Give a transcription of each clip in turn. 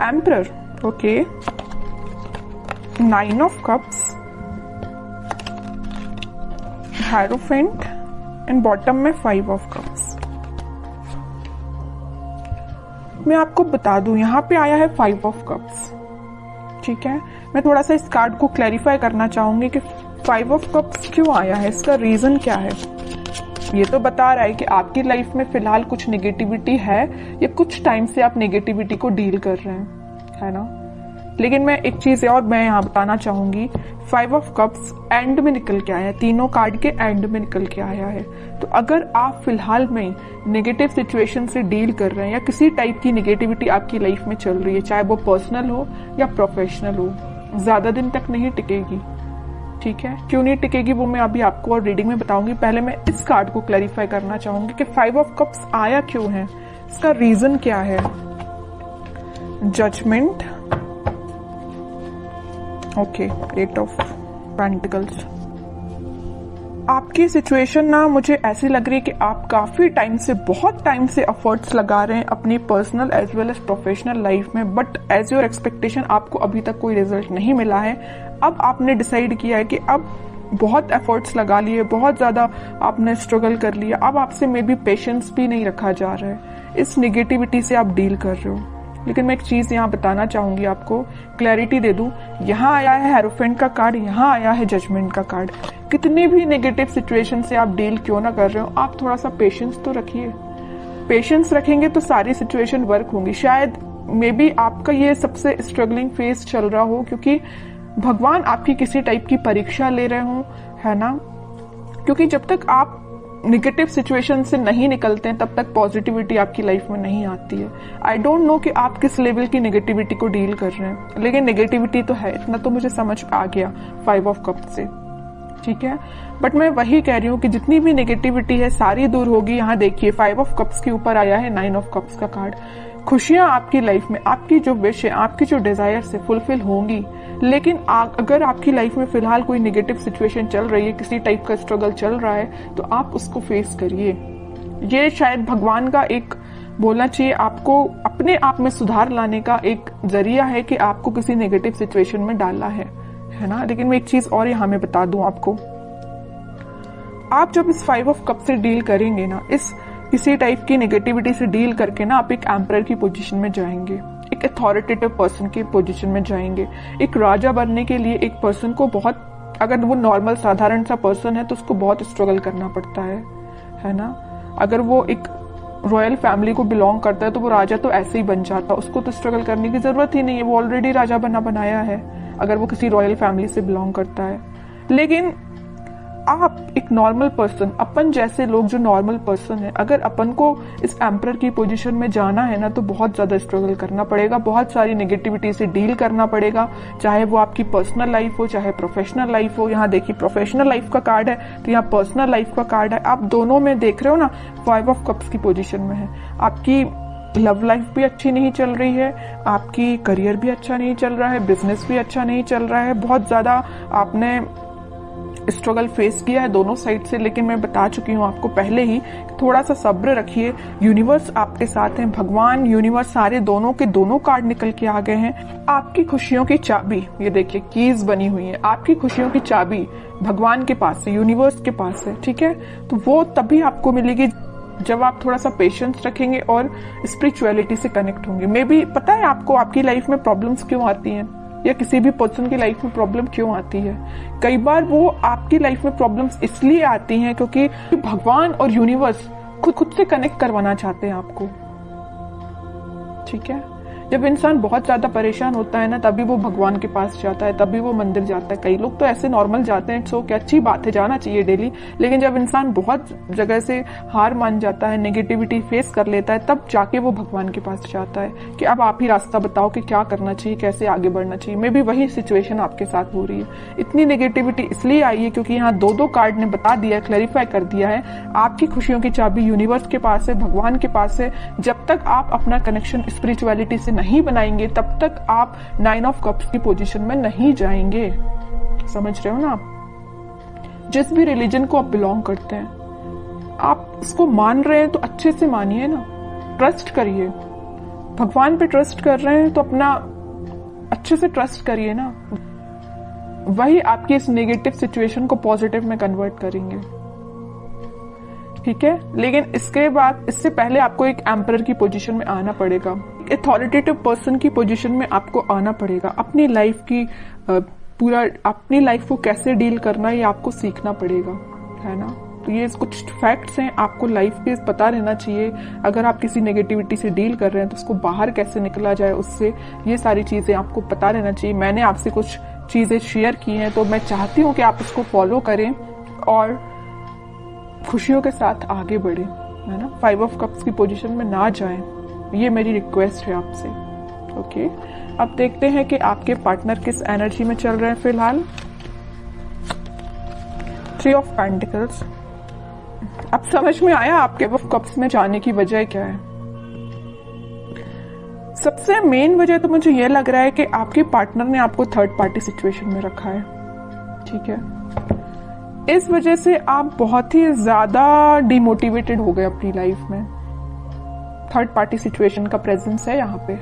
Emperor, okay, 9 of cups, hierophant and bottom में 5 of cups. मैं आपको बता दूं यहाँ पे आया है 5 ऑफ कप्स, ठीक है। मैं थोड़ा सा इस कार्ड को क्लैरिफाई करना चाहूंगी कि 5 ऑफ कप्स क्यों आया है, इसका रीजन क्या है। ये तो बता रहा है कि आपकी लाइफ में फिलहाल कुछ नेगेटिविटी है या कुछ टाइम से आप नेगेटिविटी को डील कर रहे हैं, है ना। लेकिन मैं एक चीज और मैं यहाँ बताना चाहूंगी, 5 ऑफ कप्स एंड में निकल के आया है, तीनों कार्ड के एंड में निकल के आया है। तो अगर आप फिलहाल में नेगेटिव सिचुएशन से डील कर रहे हैं या किसी टाइप की नेगेटिविटी आपकी लाइफ में चल रही है, चाहे वो पर्सनल हो या प्रोफेशनल हो, ज्यादा दिन तक नहीं टिकेगी, ठीक है। क्यों नहीं टिकेगी वो मैं अभी आपको और रीडिंग में बताऊंगी। पहले मैं इस कार्ड को क्लैरिफाई करना चाहूंगी कि 5 ऑफ कप्स आया क्यों है, इसका रीजन क्या है। Judgment, okay, 8 of pentacles. आपकी सिचुएशन ना मुझे ऐसी लग रही है कि आप काफी टाइम से, बहुत टाइम से एफर्ट्स लगा रहे हैं अपनी personal as well as professional life में, बट एज योर एक्सपेक्टेशन आपको अभी तक कोई रिजल्ट नहीं मिला है। अब आपने डिसाइड किया है कि अब बहुत एफर्ट्स लगा लिए, बहुत ज्यादा आपने स्ट्रगल कर लिया, अब आपसे मे बी पेशेंस भी नहीं रखा जा रहा है, इस नेगेटिविटी से आप डील कर रहे हो। लेकिन मैं एक चीज यहाँ बताना चाहूंगी, आपको क्लैरिटी दे दूं। यहाँ आया है हेरोफेंट का कार्ड, यहाँ आया है जजमेंट का कार्ड। कितनी भी नेगेटिव सिचुएशन से आप डील क्यों ना कर रहे हो, आप थोड़ा सा पेशेंस तो रखिए। पेशेंस रखेंगे तो सारी सिचुएशन वर्क होंगी। शायद मे बी आपका ये सबसे स्ट्रगलिंग फेज चल रहा हो, क्योंकि भगवान आपकी किसी टाइप की परीक्षा ले रहे हो, है ना। क्योंकि जब तक आप निगेटिव सिचुएशन से नहीं निकलते हैं तब तक पॉजिटिविटी आपकी लाइफ में नहीं आती है। आई डोंट नो कि आप किस लेवल की नेगेटिविटी को डील कर रहे हैं, लेकिन नेगेटिविटी तो है, इतना तो मुझे समझ आ गया 5 ऑफ कप से, ठीक है। बट मैं वही कह रही हूँ कि जितनी भी नेगेटिविटी है सारी दूर होगी। यहाँ देखिए 5 ऑफ कप्स के ऊपर आया है 9 ऑफ कप्स का कार्ड। खुशियां आपकी लाइफ में, आपकी जो विश है, आपकी जो डिजायर है फुलफिल होंगी। लेकिन अगर आपकी लाइफ में फिलहाल कोई नेगेटिव सिचुएशन चल रही है, किसी टाइप का स्ट्रगल चल रहा है, तो आप उसको फेस करिए। ये शायद भगवान का एक बोलना चाहिए आपको अपने आप में सुधार लाने का एक जरिया है कि आपको किसी नेगेटिव सिचुएशन में डाला है ना। लेकिन मैं एक चीज और यहाँ में बता दूं आपको, आप जब इस 5 ऑफ कप से डील करेंगे ना, इस किसी टाइप की नेगेटिविटी से डील करके ना, आप एक एम्परर की पोजीशन में जाएंगे, एक अथॉरिटेटिव पर्सन की पोजीशन में जाएंगे। एक राजा बनने के लिए एक पर्सन को बहुत, अगर वो नॉर्मल साधारण सा पर्सन है तो उसको बहुत स्ट्रगल करना पड़ता है ना। अगर वो एक रॉयल फैमिली को बिलोंग करता है तो वो राजा तो ऐसे ही बन जाता, उसको तो स्ट्रगल करने की जरूरत ही नहीं है, वो ऑलरेडी राजा बनाया है अगर वो किसी रॉयल फैमिली से बिलोंग करता है। लेकिन आप एक नॉर्मल पर्सन, अपन जैसे लोग जो नॉर्मल पर्सन है, अगर अपन को इस एम्परर की पोजीशन में जाना है ना, तो बहुत ज्यादा स्ट्रगल करना पड़ेगा, बहुत सारी नेगेटिविटी से डील करना पड़ेगा, चाहे वो आपकी पर्सनल लाइफ हो चाहे प्रोफेशनल लाइफ हो। यहाँ देखिए प्रोफेशनल लाइफ का कार्ड है तो यहाँ पर्सनल लाइफ का कार्ड है। आप दोनों में देख रहे हो ना, 5 ऑफ कप्स की पोजीशन में है। आपकी लव लाइफ भी अच्छी नहीं चल रही है, आपकी करियर भी अच्छा नहीं चल रहा है, बिजनेस भी अच्छा नहीं चल रहा है, बहुत ज्यादा आपने स्ट्रगल फेस किया है दोनों साइड से। लेकिन मैं बता चुकी हूँ आपको पहले ही, थोड़ा सा सब्र रखिए, यूनिवर्स आपके साथ है, भगवान यूनिवर्स सारे दोनों के दोनों कार्ड निकल के आ गए हैं। आपकी खुशियों की चाबी, ये देखिए कीज बनी हुई है, आपकी खुशियों की चाबी भगवान के पास है, यूनिवर्स के पास है, ठीक है। तो वो तभी आपको मिलेगी जब आप थोड़ा सा पेशेंस रखेंगे और स्पिरिचुअलिटी से कनेक्ट होंगे। मे बी पता है आपको आपकी लाइफ में प्रॉब्लम्स क्यों आती हैं, या किसी भी पर्सन की लाइफ में प्रॉब्लम क्यों आती है। कई बार वो आपकी लाइफ में प्रॉब्लम्स इसलिए आती हैं क्योंकि भगवान और यूनिवर्स खुद से कनेक्ट करवाना चाहते हैं आपको, ठीक है। जब इंसान बहुत ज्यादा परेशान होता है ना, तभी वो भगवान के पास जाता है, तभी वो मंदिर जाता है। कई लोग तो ऐसे नॉर्मल जाते हैं, सो क्या अच्छी बात है, जाना चाहिए डेली। लेकिन जब इंसान बहुत जगह से हार मान जाता है, नेगेटिविटी फेस कर लेता है, तब जाके वो भगवान के पास जाता है कि अब आप ही रास्ता बताओ कि क्या करना चाहिए, कैसे आगे बढ़ना चाहिए। मे बी वही सिचुएशन आपके साथ हो रही है। इतनी नेगेटिविटी इसलिए आई है क्योंकि यहाँ दो कार्ड ने बता दिया, क्लैरिफाई कर दिया है, आपकी खुशियों की चाबी यूनिवर्स के पास है, भगवान के पास है। जब तक आप अपना कनेक्शन स्पिरिचुअलिटी से नहीं बनाएंगे तब तक आप 9 ऑफ कप्स की पोजीशन में नहीं जाएंगे। समझ रहे हो ना आप। जिस भी रिलीजन को आप बिलोंग करते हैं, आप इसको मान रहे हैं तो अच्छे से मानिए ना, ट्रस्ट करिए। भगवान पे ट्रस्ट कर रहे हैं तो अपना अच्छे से ट्रस्ट करिए ना, वही आपकी इस नेगेटिव सिचुएशन को पॉजिटिव में कन्वर्ट करेंगे। ठीक है, लेकिन इसके बाद, इससे पहले आपको एक एम्परर की पोजीशन में आना पड़ेगा, अथॉरिटेटिव पर्सन की पोजीशन में आपको आना पड़ेगा। अपनी लाइफ की अपनी लाइफ को कैसे डील करना है ये आपको सीखना पड़ेगा, है ना। तो ये कुछ फैक्ट्स हैं, आपको लाइफ के पता रहना चाहिए। अगर आप किसी नेगेटिविटी से डील कर रहे हैं तो उसको बाहर कैसे निकला जाए उससे, ये सारी चीजें आपको पता रहना चाहिए। मैंने आपसे कुछ चीजें शेयर की हैं तो मैं चाहती हूँ कि आप उसको फॉलो करें और खुशियों के साथ आगे बढ़े, है ना। 5 ऑफ कप्स की पोजीशन में ना जाएं, ये मेरी रिक्वेस्ट है आपसे। ओके, अब देखते हैं कि आपके पार्टनर किस एनर्जी में चल रहे हैं फिलहाल। 3 ऑफ पेंटिकल्स। अब समझ में आया आपके ऑफ कप्स में जाने की वजह क्या है। सबसे मेन वजह तो मुझे यह लग रहा है कि आपके पार्टनर ने आपको थर्ड पार्टी सिचुएशन में रखा है। ठीक है, इस वजह से आप बहुत ही ज्यादा डिमोटिवेटेड हो गए अपनी लाइफ में। थर्ड पार्टी सिचुएशन का प्रेजेंस है यहाँ पे।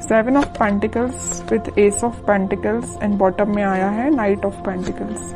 7 of pentacles with S of pentacles and bottom में आया है नाइट ऑफ पेंटिकल्स।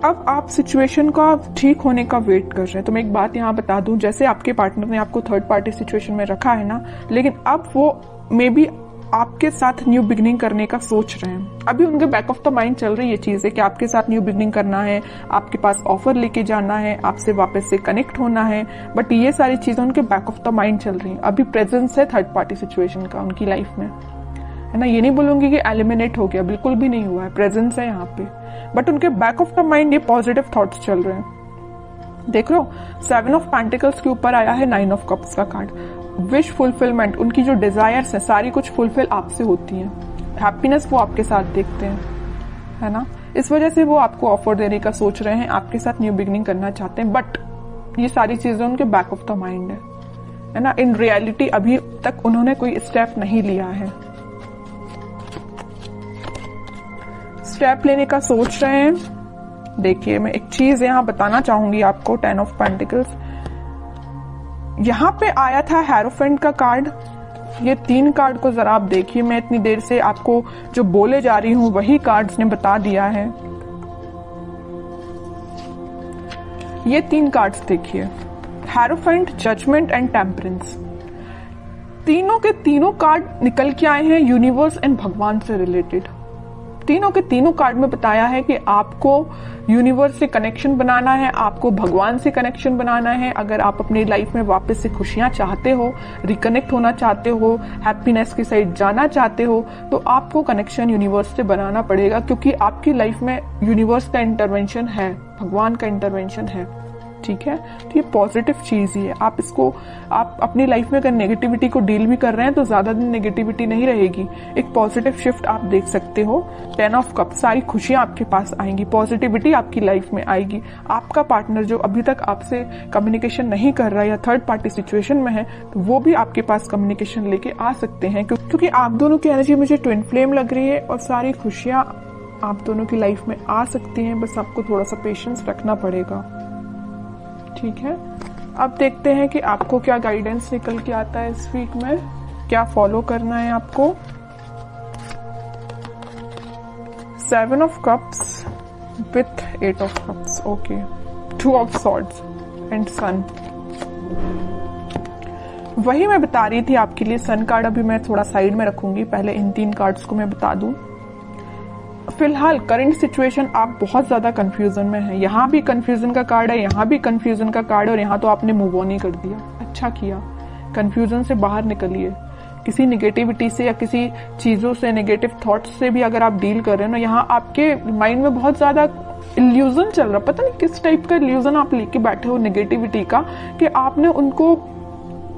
अब आप सिचुएशन का ठीक होने का वेट कर रहे हैं। तो मैं एक बात यहाँ बता दूं, जैसे आपके पार्टनर ने आपको थर्ड पार्टी सिचुएशन में रखा है ना, लेकिन अब वो मे बी आपके साथ न्यू बिगनिंग करने का सोच रहे हैं। अभी उनके बैक ऑफ द माइंड चल रही है चीज है कि आपके साथ न्यू बिगनिंग करना है, आपके पास ऑफर लेके जाना है, आपसे वापस से कनेक्ट होना है, बट ये सारी चीजें उनके बैक ऑफ द माइंड चल रही हैं। अभी प्रेजेंस है थर्ड पार्टी सिचुएशन का उनकी लाइफ में, है ना। ये नहीं बोलूंगी कि एलिमिनेट हो गया, बिल्कुल भी नहीं हुआ है, प्रेजेंस है यहाँ पे, बट उनके बैक ऑफ द माइंड ये पॉजिटिव थॉट्स चल रहे हैं। देख लो, 7 ऑफ पेंटिकल्स के ऊपर आया है 9 ऑफ कप्स का कार्ड। विश फुलफिलमेंट, उनकी जो डिजायर्स है सारी कुछ फुलफिल आपसे होती हैं। हैप्पीनेस वो आपके साथ देखते हैं, है ना। इस वजह से वो आपको ऑफर देने का सोच रहे हैं, आपके साथ न्यू बिगनिंग करना चाहते हैं, बट ये सारी चीजें उनके बैक ऑफ द माइंड है ना। इन रियलिटी अभी तक उन्होंने कोई स्टेप नहीं लिया है, स्टेप लेने का सोच रहे हैं। देखिए, मैं एक चीज यहां बताना चाहूंगी आपको। 10 ऑफ पेंटिकल्स यहां पे आया था, हेरोफेंट का कार्ड। ये 3 कार्ड को जरा आप देखिए, मैं इतनी देर से आपको जो बोले जा रही हूं वही कार्ड्स ने बता दिया है। ये 3 कार्ड्स देखिए, हेरोफेंट, जजमेंट एंड टेम्परेंस। तीनों के तीनों कार्ड निकल के आए हैं यूनिवर्स एंड भगवान से रिलेटेड। तीनों के तीनों कार्ड में बताया है कि आपको यूनिवर्स से कनेक्शन बनाना है, आपको भगवान से कनेक्शन बनाना है। अगर आप अपनी लाइफ में वापस से खुशियां चाहते हो, रिकनेक्ट होना चाहते हो, हैप्पीनेस की साइड जाना चाहते हो, तो आपको कनेक्शन यूनिवर्स से बनाना पड़ेगा, क्योंकि आपकी लाइफ में यूनिवर्स का इंटरवेंशन है, भगवान का इंटरवेंशन है। ठीक है, तो ये पॉजिटिव चीज ही है। आप अपनी लाइफ में अगर नेगेटिविटी को डील भी कर रहे हैं तो ज्यादा दिन नेगेटिविटी नहीं रहेगी, एक पॉजिटिव शिफ्ट आप देख सकते हो। 10 ऑफ कप, सारी खुशियां आपके पास आएंगी, पॉजिटिविटी आपकी लाइफ में आएगी। आपका पार्टनर जो अभी तक आपसे कम्युनिकेशन नहीं कर रहा है या थर्ड पार्टी सिचुएशन में है, तो वो भी आपके पास कम्युनिकेशन लेके आ सकते हैं, क्योंकि आप दोनों की एनर्जी मुझे ट्विन फ्लेम लग रही है और सारी खुशियां आप दोनों की लाइफ में आ सकती हैं। बस आपको थोड़ा सा पेशेंस रखना पड़ेगा। ठीक है, अब देखते हैं कि आपको क्या गाइडेंस निकल के आता है इस वीक में, क्या फॉलो करना है आपको। 7 of cups with 8 of cups, okay. 2 of swords and sun. वही मैं बता रही थी आपके लिए। सन कार्ड अभी मैं थोड़ा साइड में रखूंगी, पहले इन 3 कार्ड्स को मैं बता दूं। फिलहाल करंट सिचुएशन आप बहुत ज्यादा कंफ्यूजन में है। यहाँ भी कंफ्यूजन का कार्ड है, यहाँ भी कंफ्यूजन का कार्ड है, और यहाँ तो आपने मूव ऑन ही कर दिया। अच्छा किया, कंफ्यूजन से बाहर निकलिए। किसी नेगेटिविटी से या किसी चीजों से, नेगेटिव थॉट्स से भी अगर आप डील कर रहे हैं ना, यहाँ आपके माइंड में बहुत ज्यादा इल्यूजन चल रहा, पता नहीं किस टाइप का इल्यूजन आप लेके बैठे हो नेगेटिविटी का, कि आपने उनको,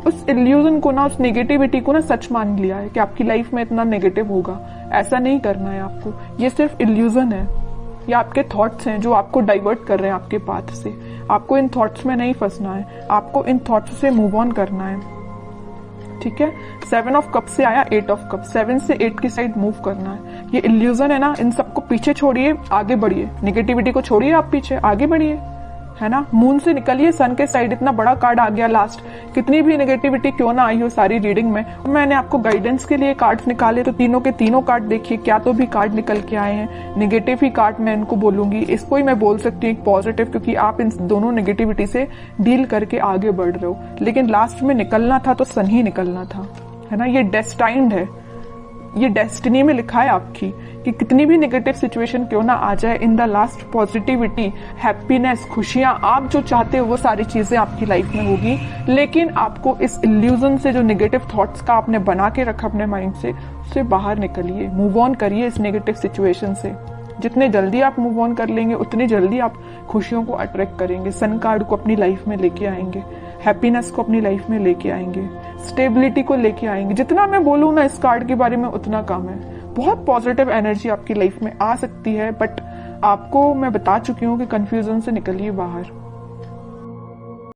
उस इल्यूजन को ना, उस नेगेटिविटी को ना सच मान लिया है कि आपकी लाइफ में इतना नेगेटिव होगा। ऐसा नहीं करना है आपको, ये सिर्फ इल्यूजन है, ये आपके थॉट्स हैं जो आपको डाइवर्ट कर रहे हैं आपके पाथ से। आपको इन थॉट्स में नहीं फंसना है, आपको इन थॉट्स से मूव ऑन करना है। ठीक है, 7 ऑफ कप से आया 8 ऑफ कप, 7 से 8 की साइड मूव करना है। ये इल्यूजन है ना, इन सबको पीछे छोड़िए, आगे बढ़िए। नेगेटिविटी को छोड़िए, आप पीछे आगे बढ़िए। है ना। मून से निकलिए सन के साइड, इतना बड़ा कार्ड आ गया लास्ट। कितनी भी नेगेटिविटी क्यों ना आई हो सारी रीडिंग में, मैंने आपको गाइडेंस के लिए कार्ड्स निकाले तो तीनों के तीनों कार्ड देखिए, क्या तो भी कार्ड निकल के आए हैं। नेगेटिव ही कार्ड मैं इनको बोलूंगी, इसको ही मैं बोल सकती हूँ एक पॉजिटिव, क्योंकि आप इन दोनों नेगेटिविटी से डील करके आगे बढ़ रहे हो। लेकिन लास्ट में निकलना था तो सन ही निकलना था, है ना। ये डेस्टाइन्ड है, ये डेस्टिनी में लिखा है आपकी कि कितनी भी नेगेटिव सिचुएशन क्यों ना आ जाए, in the last positivity, happiness, खुशियां, आप जो चाहते हो वो सारी चीजें आपकी लाइफ में होगी। लेकिन आपको इस इल्यूजन से, जो नेगेटिव थॉट्स का आपने बना के रखा अपने माइंड से, उससे बाहर निकलिए, मूव ऑन करिए इस नेगेटिव सिचुएशन से। जितने जल्दी आप मूव ऑन कर लेंगे उतनी जल्दी आप खुशियों को अट्रैक्ट करेंगे, सन कार्ड को अपनी लाइफ में लेके आएंगे, हैप्पीनेस को अपनी लाइफ में लेके आएंगे, स्टेबिलिटी को लेके आएंगे। जितना मैं बोलूँ ना इस कार्ड के बारे में उतना कम है। बहुत पॉजिटिव एनर्जी आपकी लाइफ में आ सकती है, बट आपको मैं बता चुकी हूँ कि कंफ्यूजन से निकलिए बाहर।